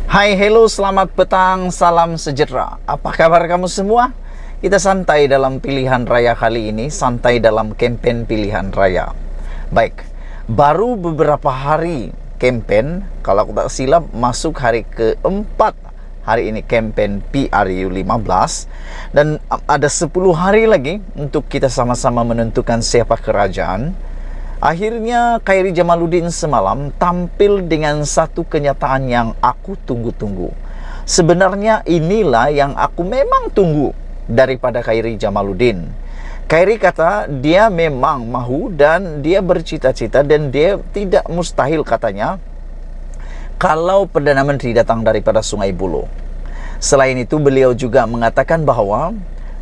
Hai, hello, selamat petang, salam sejahtera. Apa kabar kamu semua? Kita santai dalam pilihan raya kali ini, santai dalam campaign pilihan raya. Baik, baru beberapa hari campaign, kalau aku tak silap masuk hari keempat hari ini campaign PRU 15, dan ada 10 hari lagi untuk kita sama-sama menentukan siapa kerajaan. Akhirnya Khairi Jamaluddin semalam tampil dengan satu kenyataan yang aku tunggu-tunggu. Sebenarnya inilah yang aku memang tunggu daripada Khairi Jamaluddin. Khairi kata dia memang mahu dan dia bercita-cita dan dia tidak mustahil katanya kalau Perdana Menteri datang daripada Sungai Buloh. Selain itu beliau juga mengatakan bahwa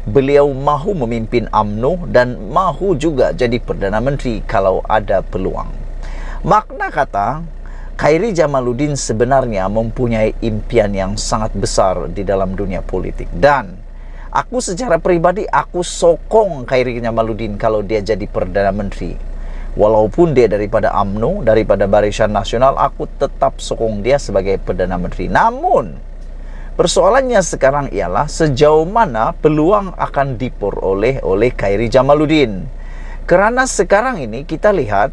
beliau mahu memimpin UMNO dan mahu juga jadi Perdana Menteri kalau ada peluang. Makna kata, Khairi Jamaluddin sebenarnya mempunyai impian yang sangat besar di dalam dunia politik. Dan aku secara pribadi, aku sokong Khairi Jamaluddin kalau dia jadi Perdana Menteri. Walaupun dia daripada UMNO, daripada Barisan Nasional, aku tetap sokong dia sebagai Perdana Menteri. Namun persoalannya sekarang ialah sejauh mana peluang akan diperoleh oleh Khairi Jamaluddin. Karena sekarang ini kita lihat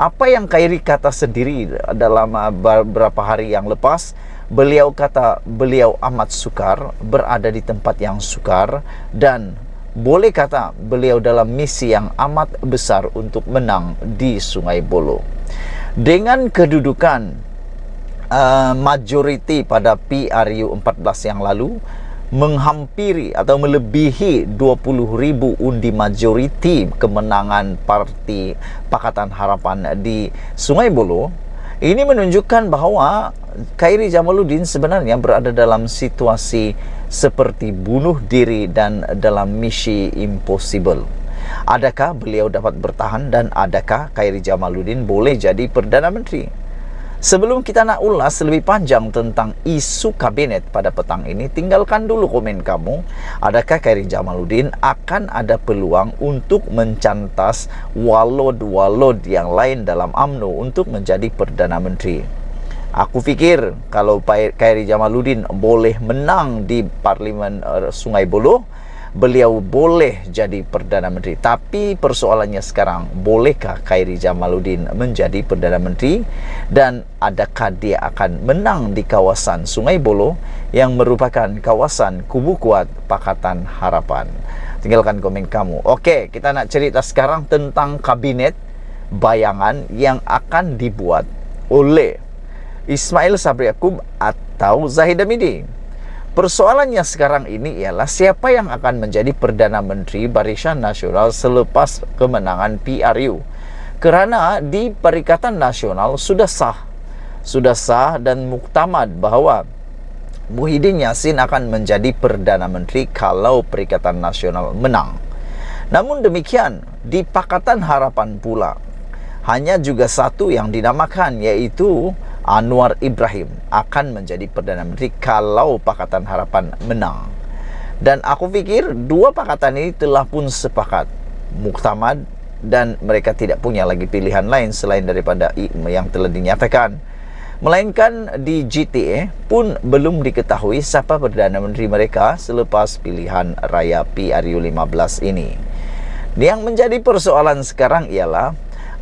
apa yang Khairi kata sendiri dalam beberapa hari yang lepas. Beliau kata beliau amat sukar berada di tempat yang sukar dan boleh kata beliau dalam misi yang amat besar untuk menang di Sungai Buloh. Dengan kedudukan majoriti pada PRU 14 yang lalu menghampiri atau melebihi 20.000 undi majoriti kemenangan Parti Pakatan Harapan di Sungai Buloh, ini menunjukkan bahwa Khairi Jamaluddin sebenarnya berada dalam situasi seperti bunuh diri dan dalam misi impossible. Adakah beliau dapat bertahan dan adakah Khairi Jamaluddin boleh jadi Perdana Menteri? Sebelum kita nak ulas lebih panjang tentang isu kabinet pada petang ini, tinggalkan dulu komen kamu. Adakah Khairi Jamaluddin akan ada peluang untuk mencantas walod-walod yang lain dalam UMNO untuk menjadi Perdana Menteri? Aku fikir kalau Khairi Jamaluddin boleh menang di Parlimen Sungai Buloh, beliau boleh jadi Perdana Menteri. Tapi persoalannya sekarang, bolehkah Khairi Jamaluddin menjadi Perdana Menteri? Dan adakah dia akan menang di kawasan Sungai Buloh yang merupakan kawasan kubu kuat Pakatan Harapan? Tinggalkan komen kamu. Oke, kita nak cerita sekarang tentang kabinet bayangan yang akan dibuat oleh Ismail Sabri Yaakob atau Zahid Hamidi. Persoalannya sekarang ini ialah siapa yang akan menjadi Perdana Menteri Barisan Nasional selepas kemenangan PRU. Kerana di Perikatan Nasional sudah sah dan muktamad bahwa Muhyiddin Yassin akan menjadi Perdana Menteri kalau Perikatan Nasional menang. Namun demikian, di Pakatan Harapan pula hanya juga satu yang dinamakan, yaitu Anwar Ibrahim akan menjadi Perdana Menteri kalau Pakatan Harapan menang. Dan aku fikir dua pakatan ini telah pun sepakat muktamad dan mereka tidak punya lagi pilihan lain selain daripada yang telah dinyatakan. Melainkan di GTA pun belum diketahui siapa Perdana Menteri mereka selepas pilihan raya PRU 15 ini. Yang menjadi persoalan sekarang ialah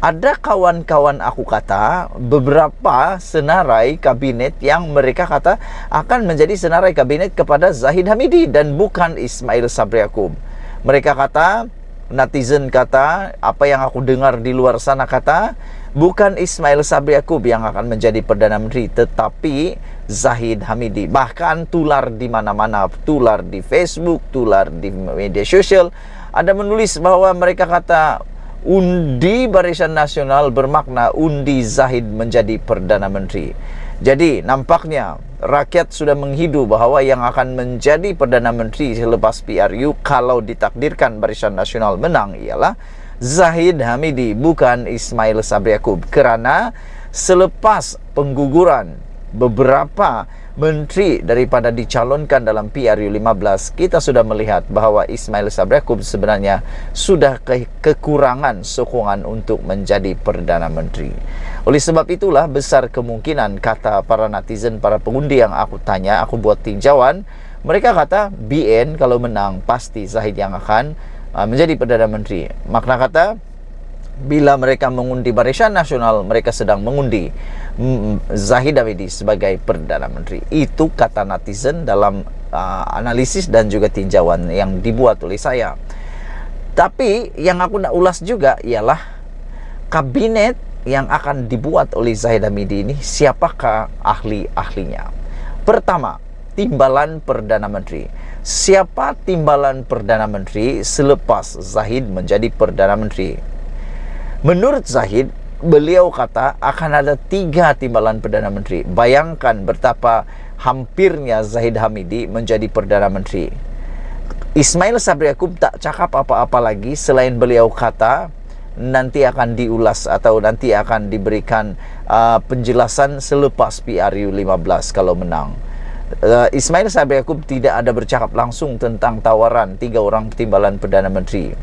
ada kawan-kawan aku kata beberapa senarai kabinet yang mereka kata akan menjadi senarai kabinet kepada Zahid Hamidi dan bukan Ismail Sabri Yaakob. Mereka kata, netizen kata, apa yang aku dengar di luar sana kata, bukan Ismail Sabri Yaakob yang akan menjadi Perdana Menteri, tetapi Zahid Hamidi. Bahkan tular di mana-mana, tular di Facebook, tular di media sosial, ada menulis bahwa mereka kata undi Barisan Nasional bermakna undi Zahid menjadi Perdana Menteri. Jadi nampaknya rakyat sudah menghidu bahwa yang akan menjadi Perdana Menteri selepas PRU kalau ditakdirkan Barisan Nasional menang ialah Zahid Hamidi, bukan Ismail Sabri Yaakob. Kerana selepas pengguguran beberapa menteri daripada dicalonkan dalam PRU15, kita sudah melihat bahwa Ismail Sabri Yaakob sebenarnya sudah kekurangan sokongan untuk menjadi Perdana Menteri. Oleh sebab itulah besar kemungkinan, kata para netizen, para pengundi yang aku tanya, aku buat tinjauan, mereka kata BN kalau menang pasti Zahid yang akan menjadi Perdana Menteri. Makna kata, bila mereka mengundi Barisan Nasional, mereka sedang mengundi Zahid Hamidi sebagai Perdana Menteri. Itu kata netizen dalam analisis dan juga tinjauan yang dibuat oleh saya. Tapi yang aku nak ulas juga ialah kabinet yang akan dibuat oleh Zahid Hamidi ini, siapakah ahli-ahlinya? Pertama, timbalan Perdana Menteri. Siapa timbalan Perdana Menteri selepas Zahid menjadi Perdana Menteri? Menurut Zahid, beliau kata akan ada 3 timbalan Perdana Menteri. Bayangkan betapa hampirnya Zahid Hamidi menjadi Perdana Menteri. Ismail Sabri Yaakob tak cakap apa-apa lagi selain beliau kata nanti akan diulas atau nanti akan diberikan penjelasan selepas PRU15 kalau menang. Ismail Sabri Yaakob tidak ada bercakap langsung tentang tawaran 3 orang timbalan Perdana Menteri.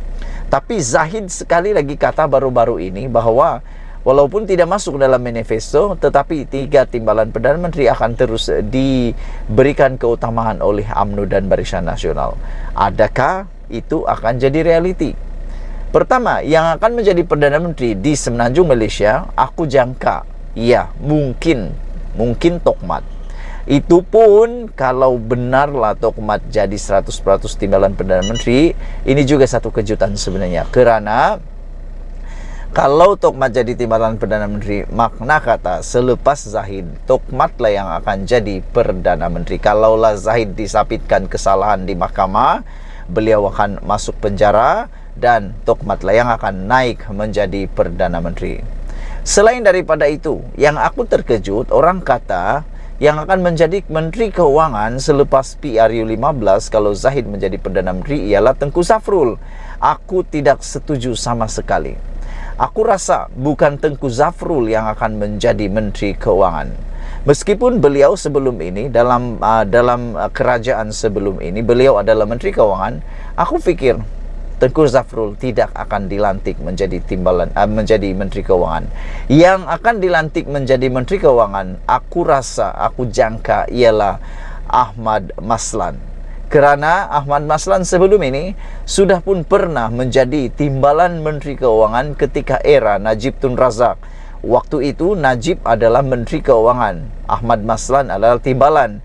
Tapi Zahid sekali lagi kata baru-baru ini bahwa walaupun tidak masuk dalam manifesto, tetapi 3 timbalan Perdana Menteri akan terus diberikan keutamaan oleh UMNO dan Barisan Nasional. Adakah itu akan jadi realiti? Pertama, yang akan menjadi Perdana Menteri di Semenanjung Malaysia, aku jangka, ya mungkin Tokmat. Itu pun kalau benarlah Tokmat jadi 100% timbalan Perdana Menteri, ini juga satu kejutan sebenarnya. Kerana kalau Tokmat jadi timbalan Perdana Menteri, makna kata selepas Zahid, Tokmatlah yang akan jadi Perdana Menteri. Kalaulah Zahid disabitkan kesalahan di mahkamah, beliau akan masuk penjara dan Tokmatlah yang akan naik menjadi Perdana Menteri. Selain daripada itu, yang aku terkejut, orang kata yang akan menjadi Menteri Keuangan selepas PRU15 kalau Zahid menjadi Perdana Menteri ialah Tengku Zafrul. Aku tidak setuju sama sekali. Aku rasa bukan Tengku Zafrul yang akan menjadi Menteri Keuangan. Meskipun beliau sebelum ini dalam kerajaan sebelum ini beliau adalah Menteri Keuangan, aku fikir Tengku Zafrul tidak akan dilantik menjadi menjadi Menteri Keuangan. Yang akan dilantik menjadi Menteri Keuangan, aku jangka ialah Ahmad Maslan. Kerana Ahmad Maslan sebelum ini sudah pun pernah menjadi timbalan Menteri Keuangan ketika era Najib Tun Razak. Waktu itu Najib adalah Menteri Keuangan, Ahmad Maslan adalah timbalan.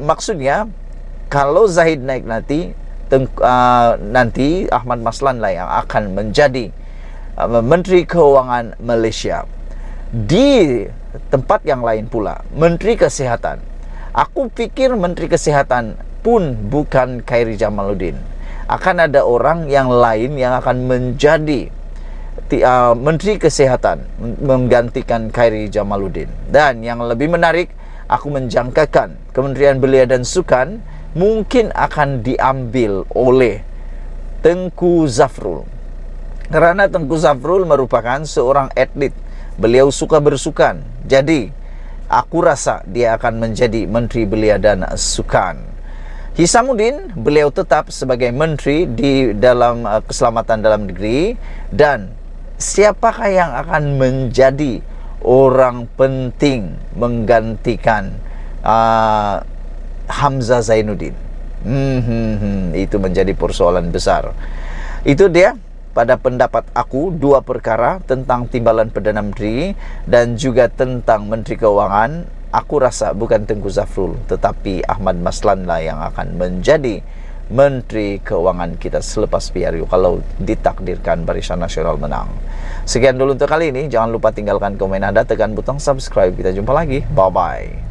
Maksudnya kalau Zahid naik nanti Ahmad Maslan lah yang akan menjadi Menteri Keuangan Malaysia. Di tempat yang lain pula, Menteri Kesihatan. Aku fikir Menteri Kesihatan pun bukan Khairi Jamaluddin. Akan ada orang yang lain yang akan menjadi Menteri Kesihatan menggantikan Khairi Jamaluddin. Dan yang lebih menarik, aku menjangkakan Kementerian Belia dan Sukan mungkin akan diambil oleh Tengku Zafrul. Kerana Tengku Zafrul merupakan seorang atlet. Beliau suka bersukan. Jadi, aku rasa dia akan menjadi Menteri Belia dan Sukan. Hisamuddin, beliau tetap sebagai Menteri di dalam Keselamatan Dalam Negeri. Dan siapakah yang akan menjadi orang penting menggantikan Hamzah Zainuddin? Itu menjadi persoalan besar. Itu dia pada pendapat aku 2 perkara tentang timbalan Perdana Menteri dan juga tentang Menteri Keuangan. Aku rasa bukan Tengku Zafrul tetapi Ahmad Maslan lah yang akan menjadi Menteri Keuangan kita selepas PRU kalau ditakdirkan Barisan Nasional menang. Sekian dulu untuk kali ini. Jangan lupa tinggalkan komen Anda, tekan butang subscribe. Kita jumpa lagi. Bye-bye.